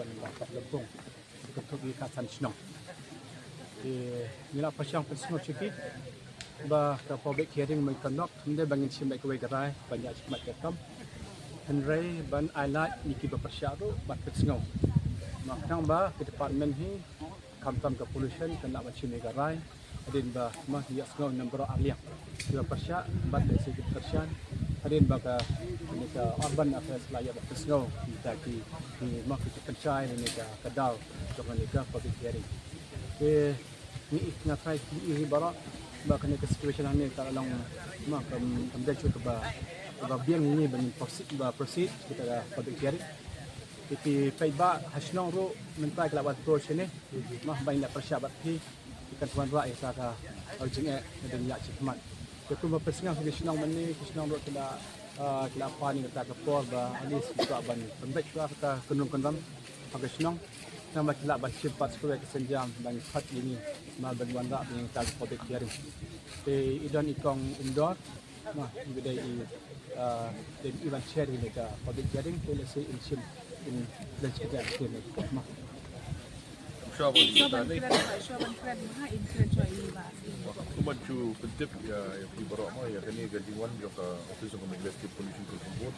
ban dapat lebong untuk kasan senang. Nila pasyang personal ciki ba ka public hearing mai kanok hande bangin sim mai kwe garai banyak mat ketam henry ban highlight niki ba persyaru bat kesngau makang ba ke department hi kamtam ke pollution kena macam garai adin ba mah ya sngau number aliang ba persya bat de sikit persyan adin ba ka ni ka urban affairs layak ba kesngau kita ki mah ke pencai ni ka kadal untuk ni ka public hearing ni ngatai ni bara ba kena ke situation ni tak long mah kemudian cuba ba biang ni ban proceed kita dah public hearing iki paiba hasnong ro mentai kelawat approach ni mah banyak persyabat hi ikan tuan rakyat saka urging dan ya cikmat itu berpesengang ke senang meni senang ro tidak kelapa ni kita ke por ba alis kita ban pembek kita kenung-kenung agak senang nama kelak bercepat supaya kesenjam dan khat ini mal bantuan rak yang kita public hearing idan ikong indoor mah bidai dan even sharing mereka public hearing policy in legislative statement mah Syaban kran maha inkran choi ba Cuma cu pentip ya di barak mah ya kini gajiwan jong ka office of legislative pollution control board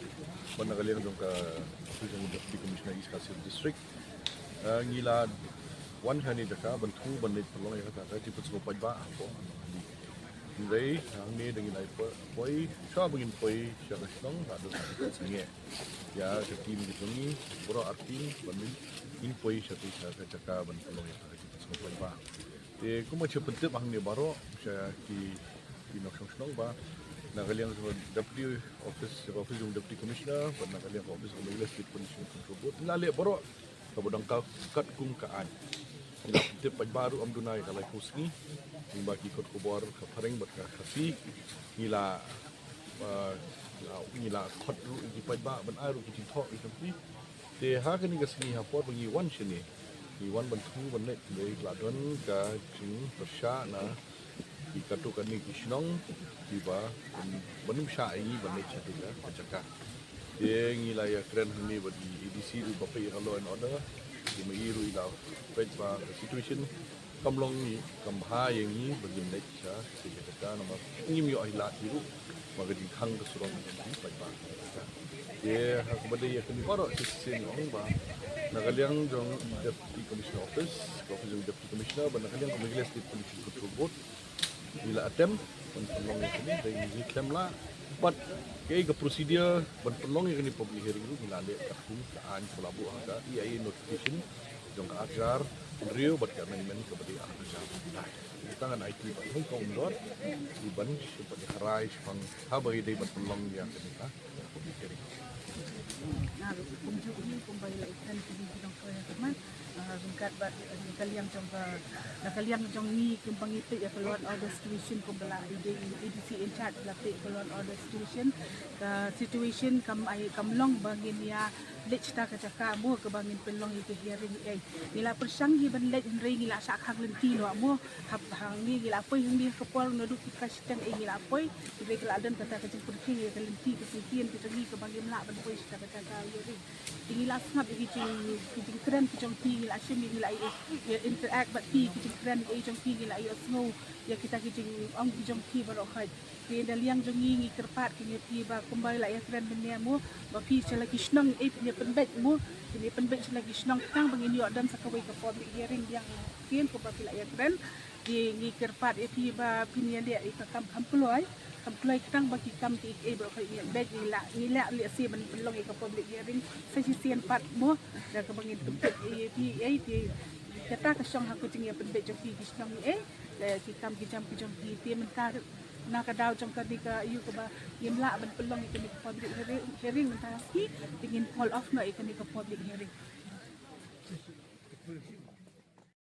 ban kalian jong ka office of deputy commissioner East Kasih district ngila wan hani jaka bantu banit pelong ya kata ti put semua ba apa Nday, ang ni dengan ipo, boy, siya begin boy, siya kasong, ada sange. Ya, ketim gitu ni, bro arti, banding, in boy siya tu siya kacaka bantulong ya, kita semua boy ba. Kung macam penting ang ni baro, siya ki naksong ba, nakaliang sa deputy office yung deputy commissioner, ban nakaliang office ng legislative pollution control board. Nali baro, kabudang kat kung kaan. Tip baru am dunai kalai kusni bagi kot kubor kaparing bat kasi ngila kot ru di ba ban aru ki thok i tampi te ha kani gasni ha por bangi wan shini ni wan ban thu ban net dei gladon ka jing persya na ki katu kani kisnong di ba banum sha ai ban net chatu ka pacaka te ngila ya kren ni bagi EDC ru bapai law and order di mairu ila ba situation kamlong ni kamha yang ni bagi naik sa kita nama ngim yo ila biru magadi khang ka surong ni ba ye ha kepada ya kini koro sisi ni ba nakaliang jong deputy commissioner office deputy commissioner ban nakaliang komigles di pollution control board ila attempt ban kamlong ni dari ni claim la but kaya ke procedure ban pelong yang ni public hearing tu bila le kat kaan pelabu ada ia notification jong ka ajar Rio bat amendment kepada ajar kita kan IT ban Hong Kong dor di ban seperti harai pang habai dei ban pelong yang kita public hearing nah kung bayi la ikan kini bidang ko ya teman rungkat bat kalian jong ni kembang itu ya keluar order situation kung bala EDC in charge latih keluar order situation kam long bangin ya lech ta ka caka mo ke bangin pelong itu hearing nila persang gi ban lech ring nila sak hang lenti no mo hang ni gila poi ni ke por no du ka sistem gila poi di ke laden kata ka jemput ki ke lenti ke sitien kita gi ke bangin la ban poi sta ka caka hearing gila snap gi ci keren ki jong pi gila sim gila interact bat pi ki keren jong pi gila snow ya kita ki ong ki jong pi baro khai ke daliang jong ngi kerpat ki pi ba kumbai la ya keren benia mo ba pi sela ki snang punya penbet mo ini penbet lagi senang tang bangin yo dan sakawai ke public hearing yang kian ko papila ya keren di kerpat pi ba pinia dia ikam kampuloi tang bagi kam ti bro kai ni beg nila li si ban pelong ke public hearing sesisian part mo da ke bangin penbet pi kata ka song ha ko ting ya penbet jong pi senang ki kam ki jam pi mentar nak daw jong kadika yu ko ba yimla ban pelong ikani public hearing mentasi ingin call off no ikani public hearing